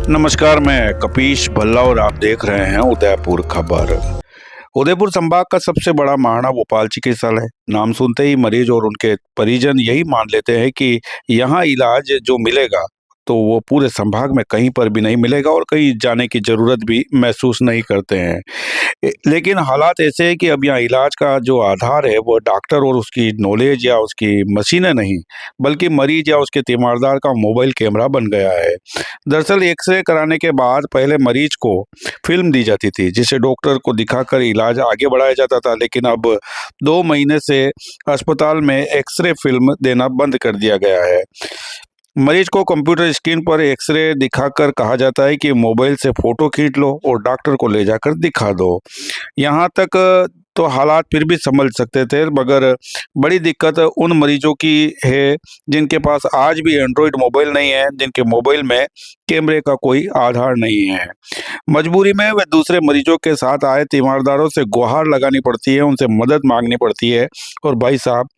नमस्कार, मैं कपीश भल्ला और आप देख रहे हैं उदयपुर खबर। उदयपुर संभाग का सबसे बड़ा महाड़ा भोपाल चिकित्सालय है। नाम सुनते ही मरीज और उनके परिजन यही मान लेते हैं कि यहाँ इलाज जो मिलेगा तो वो पूरे संभाग में कहीं पर भी नहीं मिलेगा और कहीं जाने की जरूरत भी महसूस नहीं करते हैं। लेकिन हालात ऐसे हैं कि अब यहाँ इलाज का जो आधार है वो डॉक्टर और उसकी नॉलेज या उसकी मशीनें नहीं, बल्कि मरीज या उसके तीमारदार का मोबाइल कैमरा बन गया है। दरअसल एक्सरे कराने के बाद पहले मरीज को फिल्म दी जाती थी जिसे डॉक्टर को दिखाकर इलाज आगे बढ़ाया जाता था, लेकिन अब 2 महीने से अस्पताल में एक्सरे फिल्म देना बंद कर दिया गया है। मरीज को कंप्यूटर स्क्रीन पर एक्सरे दिखाकर कहा जाता है कि मोबाइल से फोटो खींच लो और डॉक्टर को ले जाकर दिखा दो। यहाँ तक तो हालात फिर भी समझ सकते थे, मगर बड़ी दिक्कत उन मरीजों की है जिनके पास आज भी एंड्रॉयड मोबाइल नहीं है, जिनके मोबाइल में कैमरे का कोई आधार नहीं है। मजबूरी में वे दूसरे मरीजों के साथ आए तीमारदारों से गुहार लगानी पड़ती है, उनसे मदद मांगनी पड़ती है और भाई साहब,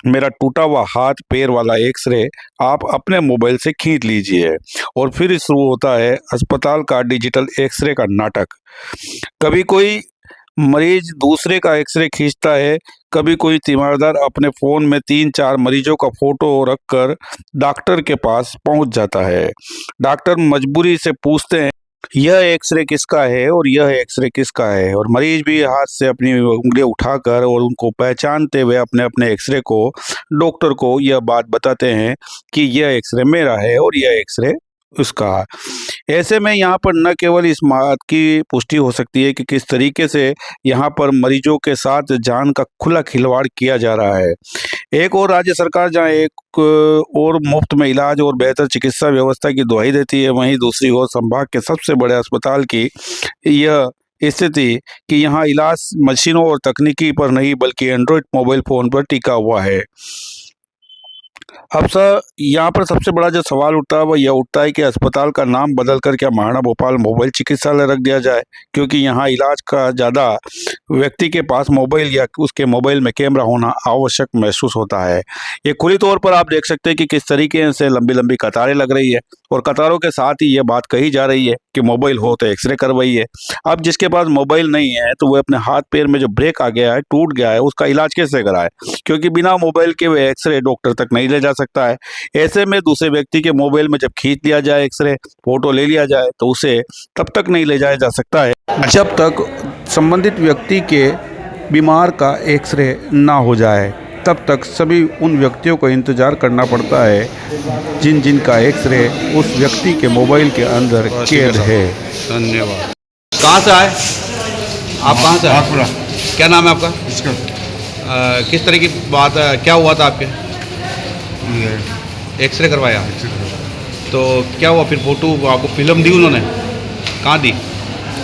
मेरा टूटा हुआ हाथ पैर वाला एक्सरे आप अपने मोबाइल से खींच लीजिए। और फिर शुरू होता है अस्पताल का डिजिटल एक्सरे का नाटक। कभी कोई मरीज दूसरे का एक्सरे खींचता है, कभी कोई तीमारदार अपने फोन में 3-4 मरीजों का फोटो रखकर डॉक्टर के पास पहुंच जाता है। डॉक्टर मजबूरी से पूछते हैं यह एक्सरे किसका है और यह एक्सरे किसका है, और मरीज भी हाथ से अपनी उंगली उठाकर और उनको पहचानते हुए अपने अपने एक्सरे को डॉक्टर को यह बात बताते हैं कि यह एक्सरे मेरा है और यह एक्सरे उसका। ऐसे में यहाँ पर न केवल इस बात की पुष्टि हो सकती है कि किस तरीके से यहाँ पर मरीजों के साथ जान का खुला खिलवाड़ किया जा रहा है। एक और राज्य सरकार जहाँ एक और मुफ्त में इलाज और बेहतर चिकित्सा व्यवस्था की दुहाई देती है, वहीं दूसरी ओर संभाग के सबसे बड़े अस्पताल की यह स्थिति कि यहाँ इलाज मशीनों और तकनीकी पर नहीं बल्कि एंड्रॉयड मोबाइल फोन पर टिका हुआ है। अब सर यहाँ पर सबसे बड़ा जो सवाल उठता है वह यह उठता है कि अस्पताल का नाम बदलकर क्या महाड़ा भोपाल मोबाइल चिकित्सालय रख दिया जाए, क्योंकि यहाँ इलाज का ज़्यादा व्यक्ति के पास मोबाइल या उसके मोबाइल में कैमरा होना आवश्यक महसूस होता है। ये खुली तौर पर आप देख सकते हैं कि किस तरीके से लंबी लंबी कतारें लग रही है और कतारों के साथ ही ये बात कही जा रही है कि मोबाइल हो तो एक्सरे करवाइए। अब जिसके पास मोबाइल नहीं है तो वह अपने हाथ पैर में जो ब्रेक आ गया है, टूट गया है, उसका इलाज कैसे कराए, क्योंकि बिना मोबाइल के वह एक्सरे डॉक्टर तक नहीं ले जा सकता है। ऐसे में दूसरे व्यक्ति के मोबाइल में जब खींच लिया जाए एक्सरे, फोटो ले लिया जाए, तो उसे तब तक नहीं ले जाया जा सकता है जब तक संबंधित व्यक्ति के बीमार का एक्सरे ना हो जाए। तब तक सभी उन व्यक्तियों को इंतज़ार करना पड़ता है जिन का एक्सरे उस व्यक्ति के मोबाइल के अंदर कैद है। धन्यवाद। कहाँ से आए आप? कहाँ से आए? क्या नाम है आपका? किस तरह की बात है, क्या हुआ था आपके? एक्सरे करवाया तो क्या हुआ फिर? फोटो आपको फिल्म दी उन्होंने? कहाँ दी?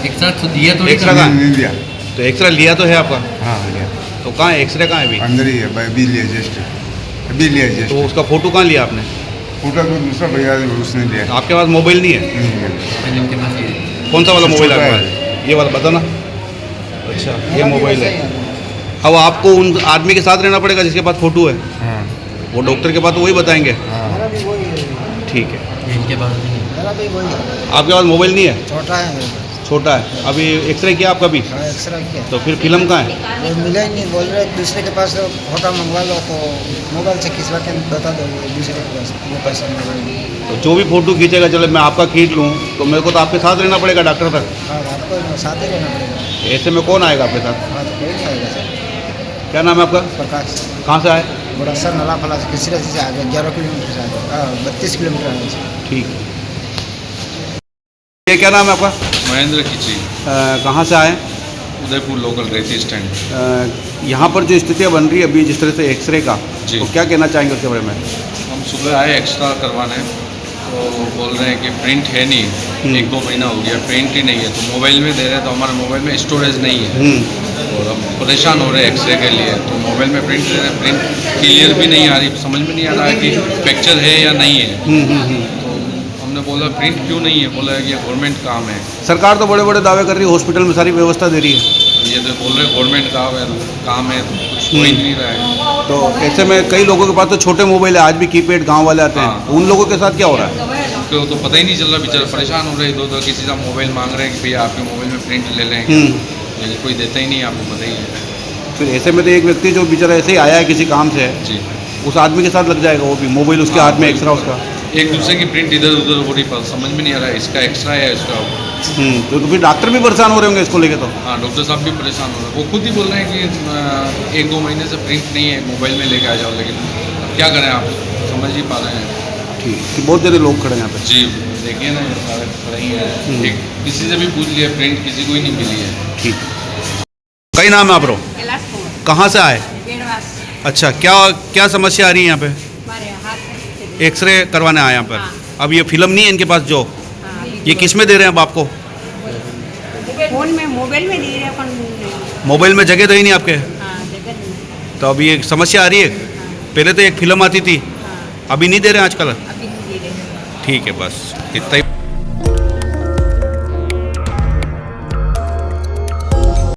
एक्सरा तो दिया, तो एक्सरा कहाँ नहीं दिया? तो एक्सरा लिया तो है आपका? हाँ लिया। तो कहाँ है एक्सरे? कहाँ है अभी? अंदर ही है, अभी लिया जस्ट, अभी लिया जस्ट। तो उसका फोटो कहाँ लिया आपने? फोटो तो दूसरा भैया उसने लिया। आपके पास मोबाइल नहीं है? नहीं के पास ये कौन सा वाला मोबाइल छोटा आपका? है। ये वाला बताना। अच्छा, ये मोबाइल है। अब आपको उन आदमी के साथ रहना पड़ेगा जिसके पास फोटो है। हाँ वो डॉक्टर के पास तो वही बताएंगे। हाँ। ठीक है। इनके पास नहीं है। आपके पास मोबाइल नहीं है? छोटा है मेरे पास। छोटा है। अभी एक्सरे किया आपका भी? हाँ, एक्सरा किया तो फिर फिल्म कहाँ है? वो मिला ही नहीं। बोल रहे दूसरे के पास फोटो मंगवा लो तो मोबाइल से खिंचवा के बता दो, दूसरे के पास वो पैसा मंगवा। तो जो भी फोटो खींचेगा, चलो मैं आपका खींच लूँ तो मेरे को तो आपके साथ रहना पड़ेगा डॉक्टर तक। हाँ, आपको साथ ही रहना पड़ेगा। ऐसे में कौन आएगा आपके साथ? हाँ, तो कोई नहीं आएगा सर। क्या नाम है आपका? प्रकाश। कहाँ से आए? बड़ा सर नला फला से किसी से आ गया, 11 किलोमीटर से आ गया। 32 किलोमीटर आया सर। ठीक है। ये क्या नाम है आपका? महेंद्र खिची, कहाँ से आए? उदयपुर लोकल रेती स्टैंड। यहाँ पर जो स्थितियाँ बन रही है अभी जिस तरह से एक्सरे का, जी। तो क्या कहना चाहेंगे उसके बारे में? हम सुबह आए एक्स्ट्रा करवाने, तो बोल रहे हैं कि प्रिंट है नहीं, 1-2 महीना हो गया प्रिंट ही नहीं है। तो मोबाइल में दे रहे हैं तो हमारे मोबाइल में स्टोरेज नहीं है और हम परेशान हो रहे हैं एक्सरे के लिए। तो मोबाइल में प्रिंट दे रहे हैं, प्रिंट क्लियर भी नहीं आ रही, समझ में नहीं आ रहा है कि फ्रैक्चर है या नहीं है। हमने बोला प्रिंट क्यों नहीं है? बोला ये गवर्नमेंट काम है। सरकार तो बड़े बड़े दावे कर रही है, हॉस्पिटल में सारी व्यवस्था दे रही है। ये तो बोल रहे गवर्नमेंट काम है तो कुछ हो ही नहीं रहा है। तो ऐसे में कई लोगों के पास तो छोटे मोबाइल है, आज भी कीपैड गांव वाले आते हैं, हाँ। उन लोगों के साथ क्या हो रहा है? उसको तो पता ही नहीं चल रहा, बेचारा परेशान हो रहे हैं, इधर किसी का मोबाइल मांग रहे हैं कि भैया आपके मोबाइल में प्रिंट ले लें, लेकिन कोई देता ही नहीं, आपको पता ही है। फिर ऐसे में तो एक व्यक्ति जो बेचारा ऐसे ही आया है किसी काम से, जी, उस आदमी के साथ लग जाएगा वो भी, मोबाइल उसके हाथ में एक्स्ट्रा उसका। एक दूसरे की प्रिंट इधर उधर हो रही, पर समझ में नहीं आ रहा है इसका एक्स्ट्रा है इसका। तो फिर डॉक्टर भी परेशान हो रहे होंगे इसको लेके तो। हाँ, डॉक्टर साहब भी परेशान हो रहे हैं, वो खुद ही बोल रहे हैं कि 1-2 महीने से प्रिंट नहीं है, मोबाइल में लेके आ जाओ, लेकिन अब क्या करें, आप समझ ही पा रहे हैं। ठीक, कि बहुत ज़्यादा लोग खड़े हैं यहाँ पे। जी, देखिए ना, ये सारे खड़े ही हैं, एक किसी से भी पूछ लिया, प्रिंट किसी को ही नहीं मिली है। ठीक, कई नाम है आप रो, बिलासपुर कहाँ से आए? बेड़वास अच्छा, क्या क्या समस्या आ रही है यहाँ पे? हमारे हाथ में एक्सरे करवाने आए यहाँ पर। हाँ। अब ये फिल्म नहीं है इनके पास जो, हाँ, ये किस में दे रहे हैं अब आपको? फोन में मोबाइल में दे रहे अपन। मोबाइल में जगह तो ही नहीं आपके, हाँ, जगह नहीं। तो अभी एक समस्या आ रही है। पहले तो एक फिल्म आती थी, हाँ, अभी नहीं दे रहे हैं आजकल। अभी नहीं दे रहे। ठीक है, बस इतना ही।